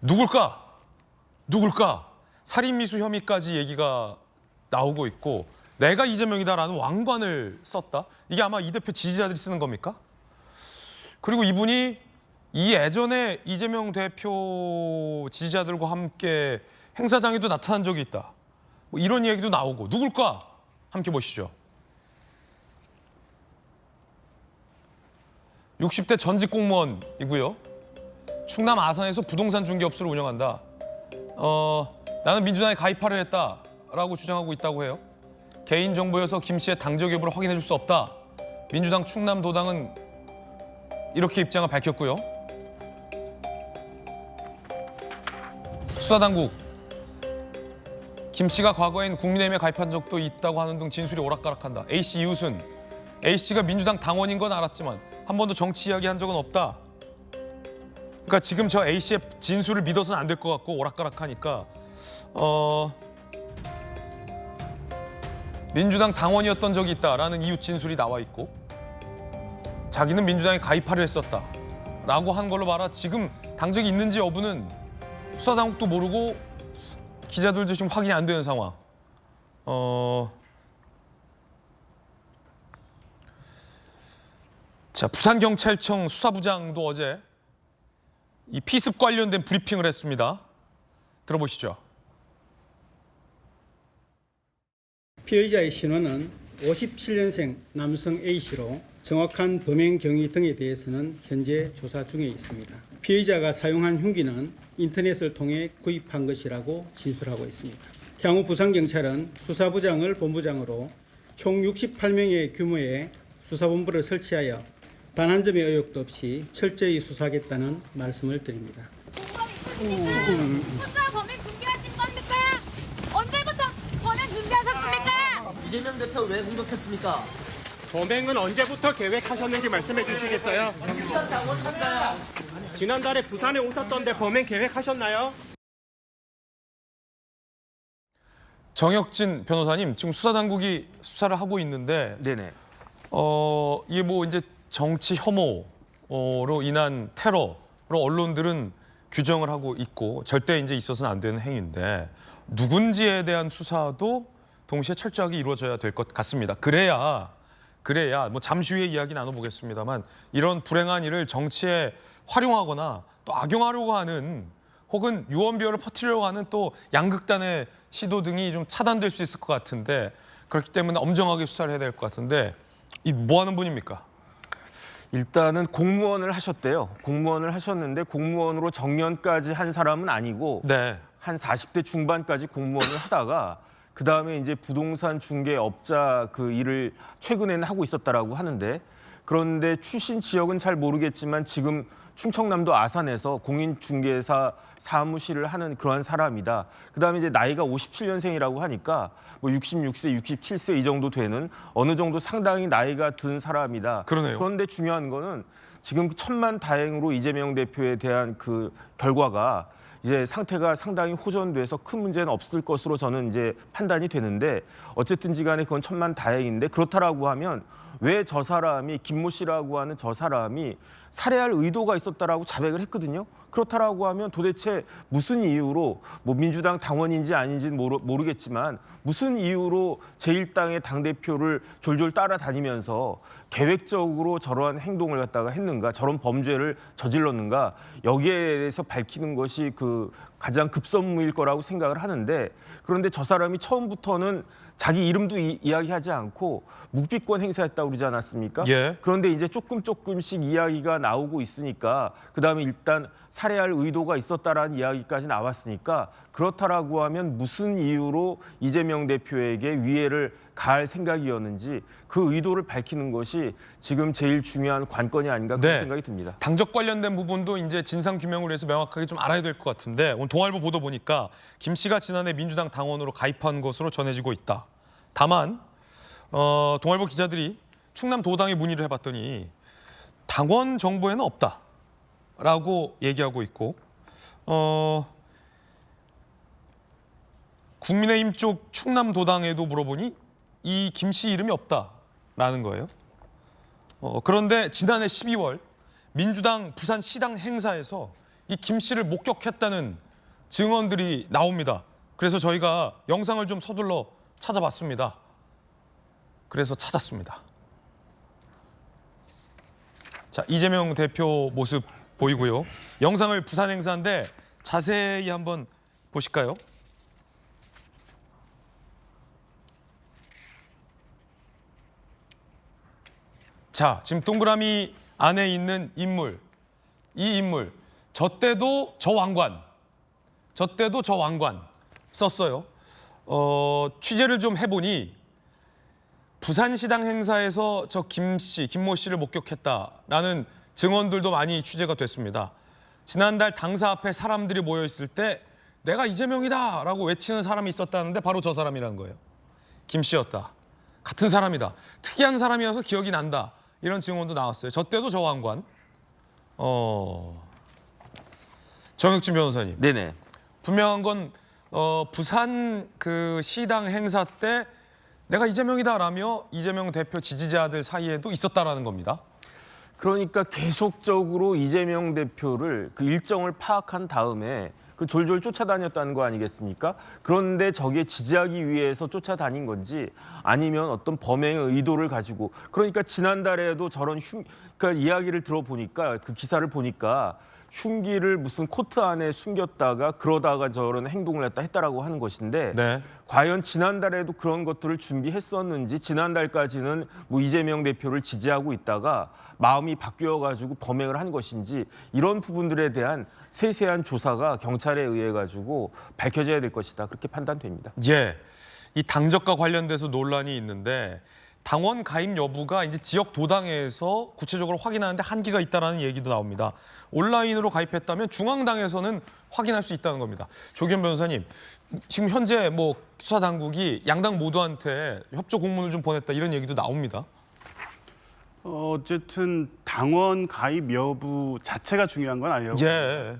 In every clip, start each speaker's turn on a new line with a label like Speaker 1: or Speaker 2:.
Speaker 1: 누굴까? 누굴까? 살인미수 혐의까지 얘기가 나오고 있고 내가 이재명이다라는 왕관을 썼다? 이게 아마 이 대표 지지자들이 쓰는 겁니까? 그리고 이분이 이 예전에 이재명 대표 지지자들과 함께 행사장에도 나타난 적이 있다. 뭐 이런 얘기도 나오고 누굴까? 함께 보시죠. 60대 전직 공무원이고요. 충남 아산에서 부동산 중개업소를 운영한다. 나는 민주당에 가입하려 했다라고 주장하고 있다고 해요. 개인정보여서 김 씨의 당적 여부를 확인해 줄 수 없다. 민주당 충남도당은 이렇게 입장을 밝혔고요. 수사당국, 김 씨가 과거엔 국민의힘에 가입한 적도 있다고 하는 등 진술이 오락가락한다. A씨 이웃은 A씨가 민주당 당원인 건 알았지만 한 번도 정치 이야기한 적은 없다. 그러니까 지금 저 A씨의 진술을 믿어서는 안 될 것 같고 오락가락하니까 민주당 당원이었던 적이 있다라는 이웃 진술이 나와 있고 자기는 민주당에 가입하려 했었다라고 한 걸로 봐라. 지금 당적이 있는지 여부는 수사당국도 모르고 기자들도 지금 확인이 안 되는 상황. 자, 부산경찰청 수사부장도 어제 이 피습 관련된 브리핑을 했습니다. 들어보시죠.
Speaker 2: 피의자의 신원은 57년생 남성 A씨로 정확한 범행 경위 등에 대해서는 현재 조사 중에 있습니다. 피의자가 사용한 흉기는 인터넷을 통해 구입한 것이라고 진술하고 있습니다. 향후 부산경찰은 수사부장을 본부장으로 총 68명의 규모의 수사본부를 설치하여 단 한 점의 의혹도 없이 철저히 수사하겠다는 말씀을 드립니다.
Speaker 3: 혼자 범행 준비하신 겁니까? 언제부터 범행 준비하셨습니까?
Speaker 4: 이재명 대표 왜 공격했습니까?
Speaker 5: 범행은 언제부터 계획하셨는지 말씀해 주시겠어요?
Speaker 4: 민주당 당원인가요?
Speaker 5: 지난달에 부산에 오셨던데 범행 계획하셨나요?
Speaker 1: 정혁진 변호사님, 지금 수사당국이 수사를 하고 있는데
Speaker 6: 네네.
Speaker 1: 이게 뭐 이제 정치 혐오로 인한 테러로 언론들은 규정을 하고 있고 절대 이제 있어서는 안 되는 행위인데 누군지에 대한 수사도 동시에 철저하게 이루어져야 될 것 같습니다. 그래야 뭐 잠시 후에 이야기 나눠보겠습니다만 이런 불행한 일을 정치에 활용하거나 또 악용하려고 하는 혹은 유언비어를 퍼뜨리려고 하는 또 양극단의 시도 등이 좀 차단될 수 있을 것 같은데 그렇기 때문에 엄정하게 수사를 해야 될 것 같은데 이 뭐 하는 분입니까?
Speaker 6: 일단은 공무원을 하셨대요. 공무원을 하셨는데 공무원으로 정년까지 한 사람은 아니고
Speaker 1: 네.
Speaker 6: 한 40대 중반까지 공무원을 하다가 그다음에 이제 부동산 중개업자 그 일을 최근에는 하고 있었다라고 하는데 그런데 출신 지역은 잘 모르겠지만 지금 충청남도 아산에서 공인중개사 사무실을 하는 그러한 사람이다. 그다음에 이제 나이가 57년생이라고 하니까 뭐 66세, 67세 이 정도 되는 어느 정도 상당히 나이가 든 사람이다.
Speaker 1: 그러네요.
Speaker 6: 그런데 중요한 거는 지금 천만다행으로 이재명 대표에 대한 그 결과가 이제 상태가 상당히 호전돼서 큰 문제는 없을 것으로 저는 이제 판단이 되는데 어쨌든지 간에 그건 천만다행인데 그렇다라고 하면 왜 저 사람이 김모 씨라고 하는 저 사람이 살해할 의도가 있었다라고 자백을 했거든요. 그렇다라고 하면 도대체 무슨 이유로 뭐 민주당 당원인지 아닌지는 모르겠지만 무슨 이유로 제1당의 당대표를 졸졸 따라다니면서 계획적으로 저러한 행동을 갖다가 했는가, 저런 범죄를 저질렀는가 여기에 대해서 밝히는 것이 그 가장 급선무일 거라고 생각을 하는데 그런데 저 사람이 처음부터는 자기 이름도 이야기하지 않고 묵비권 행사했다고 그러지 않았습니까?
Speaker 1: 예.
Speaker 6: 그런데 이제 조금씩 이야기가 나오고 있으니까 그다음에 일단 살해할 의도가 있었다라는 이야기까지 나왔으니까 그렇다라고 하면 무슨 이유로 이재명 대표에게 위해를 가할 생각이었는지 그 의도를 밝히는 것이 지금 제일 중요한 관건이 아닌가 그런 생각이 듭니다.
Speaker 1: 당적 관련된 부분도 이제 진상 규명을 위해서 명확하게 좀 알아야 될 것 같은데 오늘 동아일보 보도 보니까 김 씨가 지난해 민주당 당원으로 가입한 것으로 전해지고 있다. 다만 동아일보 기자들이 충남도당에 문의를 해봤더니 당원 정보에는 없다라고 얘기하고 있고 국민의힘 쪽 충남도당에도 물어보니 이 김 씨 이름이 없다라는 거예요. 그런데 지난해 12월 민주당 부산시당 행사에서 이 김 씨를 목격했다는 증언들이 나옵니다. 그래서 저희가 영상을 좀 서둘러 찾아봤습니다. 그래서 찾았습니다. 자, 이재명 대표 모습 보이고요. 영상을 부산 행사인데 자세히 한번 보실까요? 자, 지금 동그라미 안에 있는 인물, 이 인물, 저 때도 저 왕관 썼어요. 취재를 좀 해보니 부산시당 행사에서 저 김모 씨를 목격했다라는 증언들도 많이 취재가 됐습니다. 지난달 당사 앞에 사람들이 모여 있을 때 내가 이재명이다라고 외치는 사람이 있었다는데 바로 저 사람이라는 거예요. 김 씨였다. 같은 사람이다. 특이한 사람이어서 기억이 난다. 이런 증언도 나왔어요. 저 때도 저 왕관. 정혁진 변호사님.
Speaker 6: 네네.
Speaker 1: 분명한 건 부산 그 시당 행사 때 내가 이재명이다라며 이재명 대표 지지자들 사이에도 있었다라는 겁니다.
Speaker 6: 그러니까 계속적으로 이재명 대표를 그 일정을 파악한 다음에 그 졸졸 쫓아다녔다는 거 아니겠습니까? 그런데 저게 지지하기 위해서 쫓아다닌 건지 아니면 어떤 범행의 의도를 가지고 그러니까 지난달에도 저런 그러니까 이야기를 들어보니까 그 기사를 보니까 흉기를 무슨 코트 안에 숨겼다가 그러다가 저런 행동을 했다라고 하는 것인데
Speaker 1: 네.
Speaker 6: 과연 지난달에도 그런 것들을 준비했었는지 지난달까지는 뭐 이재명 대표를 지지하고 있다가 마음이 바뀌어가지고 범행을 한 것인지 이런 부분들에 대한 세세한 조사가 경찰에 의해 가지고 밝혀져야 될 것이다 그렇게 판단됩니다.
Speaker 1: 예, 이 당적과 관련돼서 논란이 있는데 당원 가입 여부가 이제 지역 도당에서 구체적으로 확인하는데 한계가 있다라는 얘기도 나옵니다. 온라인으로 가입했다면 중앙당에서는 확인할 수 있다는 겁니다. 조기현 변호사님, 지금 현재 뭐 수사 당국이 양당 모두한테 협조 공문을 좀 보냈다 이런 얘기도 나옵니다.
Speaker 7: 어쨌든 당원 가입 여부 자체가 중요한 건 아니라고.
Speaker 1: 예.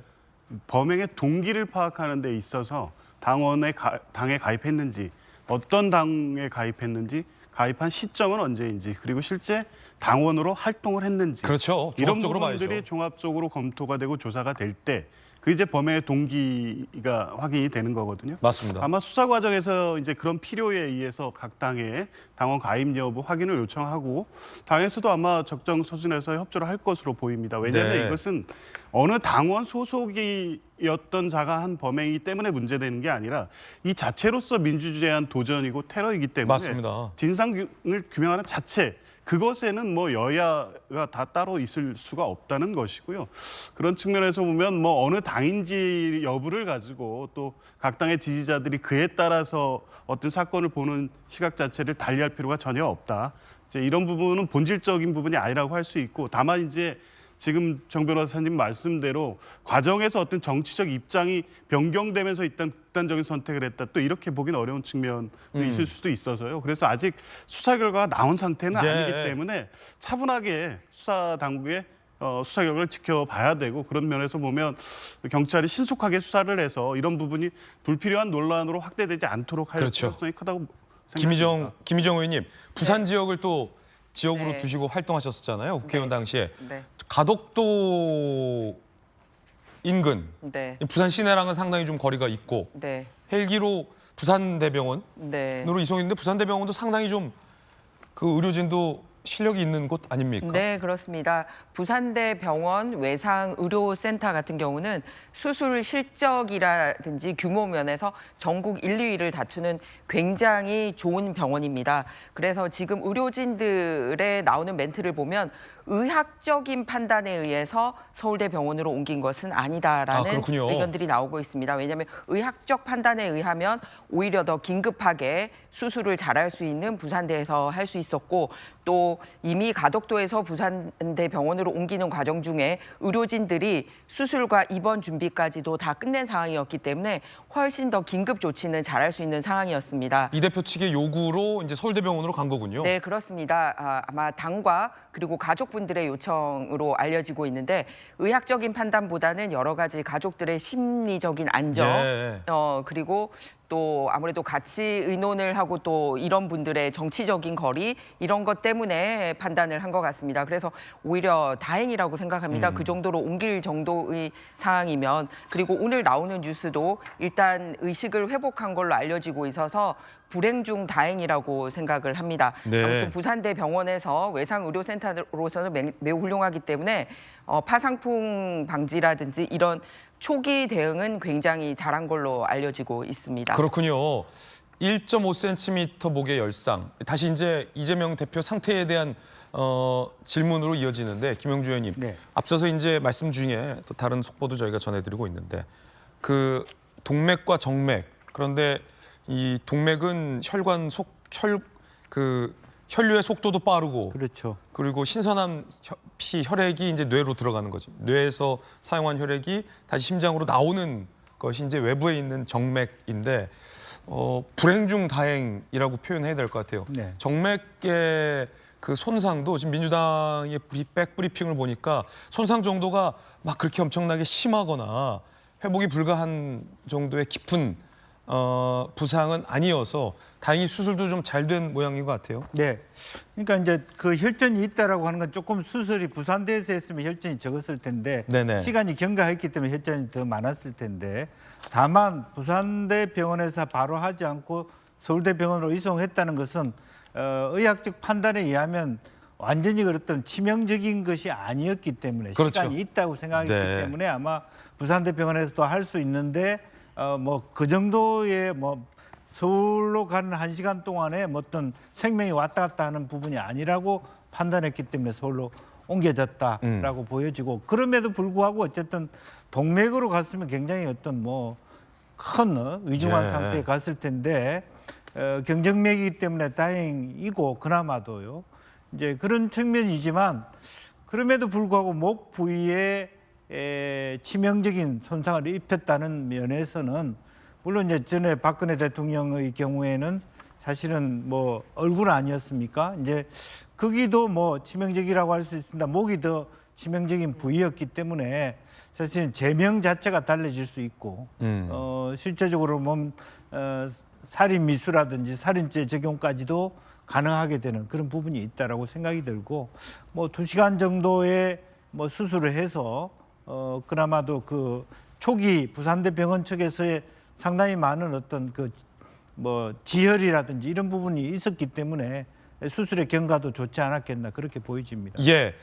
Speaker 7: 범행의 동기를 파악하는 데 있어서 당에 가입했는지, 어떤 당에 가입했는지, 가입한 시점은 언제인지, 그리고 실제 당원으로 활동을 했는지.
Speaker 1: 그렇죠.
Speaker 7: 이런
Speaker 1: 종합적으로
Speaker 7: 부분들이
Speaker 1: 봐야죠.
Speaker 7: 종합적으로 검토가 되고 조사가 될 때 그 이제 범행의 동기가 확인이 되는 거거든요.
Speaker 1: 맞습니다.
Speaker 7: 아마 수사 과정에서 이제 그런 필요에 의해서 각 당의 당원 가입 여부 확인을 요청하고 당에서도 아마 적정 수준에서 협조를 할 것으로 보입니다. 왜냐하면
Speaker 1: 네.
Speaker 7: 이것은 어느 당원 소속이었던 자가 한 범행이기 때문에 문제되는 게 아니라 이 자체로서 민주주의에 대한 도전이고 테러이기 때문에
Speaker 1: 맞습니다.
Speaker 7: 진상을 규명하는 자체 그것에는 뭐 여야가 다 따로 있을 수가 없다는 것이고요. 그런 측면에서 보면 뭐 어느 당인지 여부를 가지고 또 각 당의 지지자들이 그에 따라서 어떤 사건을 보는 시각 자체를 달리할 필요가 전혀 없다. 이제 이런 부분은 본질적인 부분이 아니라고 할 수 있고 다만 이제 지금 정 변호사님 말씀대로 과정에서 어떤 정치적 입장이 변경되면서 일단 극단적인 선택을 했다. 또 이렇게 보기는 어려운 측면이 있을 수도 있어서요. 그래서 아직 수사 결과가 나온 상태는
Speaker 1: 예.
Speaker 7: 아니기 때문에 차분하게 수사 당국의 수사 결과를 지켜봐야 되고 그런 면에서 보면 경찰이 신속하게 수사를 해서 이런 부분이 불필요한 논란으로 확대되지 않도록 할
Speaker 1: 그렇죠.
Speaker 7: 필요성이 크다고 생각합니다.
Speaker 1: 김희정 의원님, 부산 지역을 또 지역으로
Speaker 8: 네.
Speaker 1: 두시고 활동하셨었잖아요. 국회의원
Speaker 8: 네.
Speaker 1: 당시에.
Speaker 8: 네.
Speaker 1: 가덕도 인근,
Speaker 8: 네.
Speaker 1: 부산 시내랑은 상당히 좀 거리가 있고
Speaker 8: 네.
Speaker 1: 헬기로 부산대병원으로
Speaker 8: 네.
Speaker 1: 이송했는데 부산대병원도 상당히 좀 그 의료진도 실력이 있는 곳 아닙니까?
Speaker 8: 네, 그렇습니다. 부산대 병원 외상의료센터 같은 경우는 수술 실적이라든지 규모 면에서 전국 1, 2위를 다투는 굉장히 좋은 병원입니다. 그래서 지금 의료진들의 나오는 멘트를 보면 의학적인 판단에 의해서 서울대 병원으로 옮긴 것은 아니다라는
Speaker 1: 그렇군요.
Speaker 8: 의견들이 나오고 있습니다. 왜냐하면 의학적 판단에 의하면 오히려 더 긴급하게 수술을 잘할 수 있는 부산대에서 할 수 있었고 또 이미 가덕도에서 부산대 병원으로 옮기는 과정 중에 의료진들이 수술과 입원 준비까지도 다 끝낸 상황이었기 때문에 훨씬 더 긴급 조치는 잘할 수 있는 상황이었습니다.
Speaker 1: 이 대표 측의 요구로 이제 서울대병원으로 간 거군요.
Speaker 8: 네, 그렇습니다. 아마 당과 그리고 가족분들의 요청으로 알려지고 있는데 의학적인 판단보다는 여러 가지 가족들의 심리적인 안정
Speaker 1: 예.
Speaker 8: 그리고 또 아무래도 같이 의논을 하고 또 이런 분들의 정치적인 거리 이런 것 때문에 판단을 한 것 같습니다. 그래서 오히려 다행이라고 생각합니다. 그 정도로 옮길 정도의 상황이면. 그리고 오늘 나오는 뉴스도 일단 의식을 회복한 걸로 알려지고 있어서 불행 중 다행이라고 생각을 합니다.
Speaker 1: 네.
Speaker 8: 아무튼 부산대 병원에서 외상의료센터로서는 매우 훌륭하기 때문에 파상풍 방지라든지 이런 초기 대응은 굉장히 잘한 걸로 알려지고 있습니다.
Speaker 1: 그렇군요. 1.5cm 목의 열상. 다시 이제 이재명 대표 상태에 대한 질문으로 이어지는데 김영주 의원님,
Speaker 2: 네.
Speaker 1: 앞서서 이제 말씀 중에 또 다른 속보도 저희가 전해드리고 있는데 그 동맥과 정맥, 그런데 이 동맥은 혈류의 속도도 빠르고,
Speaker 2: 그렇죠.
Speaker 1: 그리고 신선한 혈액이 이제 뇌로 들어가는 거지. 뇌에서 사용한 혈액이 다시 심장으로 나오는 것이 이제 외부에 있는 정맥인데 불행 중 다행이라고 표현해야 될 것 같아요.
Speaker 2: 네.
Speaker 1: 정맥의 그 손상도 지금 민주당의 백브리핑을 보니까 손상 정도가 막 그렇게 엄청나게 심하거나 회복이 불가한 정도의 깊은 부상은 아니어서 다행히 수술도 좀 잘 된 모양인 것 같아요.
Speaker 9: 네. 그러니까 이제 그 혈전이 있다라고 하는 건 조금 수술이 부산대에서 했으면 혈전이 적었을 텐데
Speaker 1: 네네.
Speaker 9: 시간이 경과했기 때문에 혈전이 더 많았을 텐데 다만 부산대 병원에서 바로 하지 않고 서울대 병원으로 이송했다는 것은 의학적 판단에 의하면 완전히 그랬던 치명적인 것이 아니었기 때문에
Speaker 1: 그렇죠.
Speaker 9: 시간이 있다고 생각했기
Speaker 1: 네.
Speaker 9: 때문에 아마 부산대 병원에서도 할 수 있는데 뭐 그 정도의 뭐 서울로 가는 1시간 동안에 뭐 어떤 생명이 왔다 갔다 하는 부분이 아니라고 판단했기 때문에 서울로 옮겨졌다라고 보여지고 그럼에도 불구하고 어쨌든 동맥으로 갔으면 굉장히 어떤 뭐 큰 위중한
Speaker 1: 예.
Speaker 9: 상태에 갔을 텐데 경정맥이기 때문에 다행이고 그나마도요. 이제 그런 측면이지만 그럼에도 불구하고 목 부위에 치명적인 손상을 입혔다는 면에서는 물론 이제 전에 박근혜 대통령의 경우에는 사실은 뭐 얼굴 아니었습니까? 이제 거기도 뭐 치명적이라고 할 수 있습니다. 목이 더 치명적인 부위였기 때문에 사실은 제명 자체가 달라질 수 있고 실제적으로 살인 미수라든지 살인죄 적용까지도 가능하게 되는 그런 부분이 있다라고 생각이 들고 뭐 2시간 정도의 뭐 수술을 해서 그나마도 그 초기 부산대 병원 측에서의 상당히 많은 어떤 그 뭐 지혈이라든지 이런 부분이 있었기 때문에 수술의 경과도 좋지 않았겠나 그렇게 보여집니다.
Speaker 1: 예.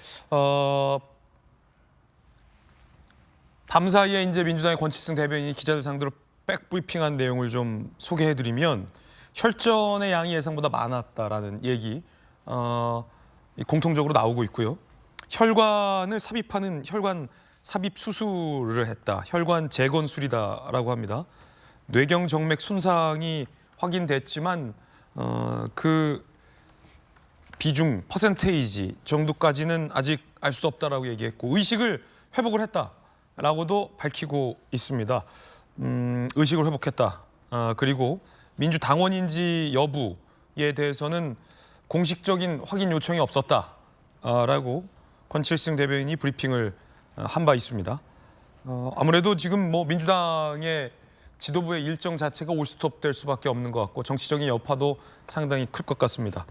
Speaker 1: 밤 사이에 이제 민주당의 권칠승 대변인이 기자들 상대로 백브리핑한 내용을 좀 소개해드리면 혈전의 양이 예상보다 많았다라는 얘기 공통적으로 나오고 있고요. 혈관을 삽입하는 혈관 삽입 수술을 했다. 혈관 재건술이다라고 합니다. 뇌경 정맥 손상이 확인됐지만 그 비중, 퍼센테이지 정도까지는 아직 알 수 없다라고 얘기했고 의식을 회복을 했다라고도 밝히고 있습니다. 의식을 회복했다. 그리고 민주당원인지 여부에 대해서는 공식적인 확인 요청이 없었다라고 권칠승 대변인이 브리핑을 한 바 있습니다. 아무래도 지금 뭐 민주당의 지도부의 일정 자체가 올스톱될 수밖에 없는 것 같고 정치적인 여파도 상당히 클 것 같습니다.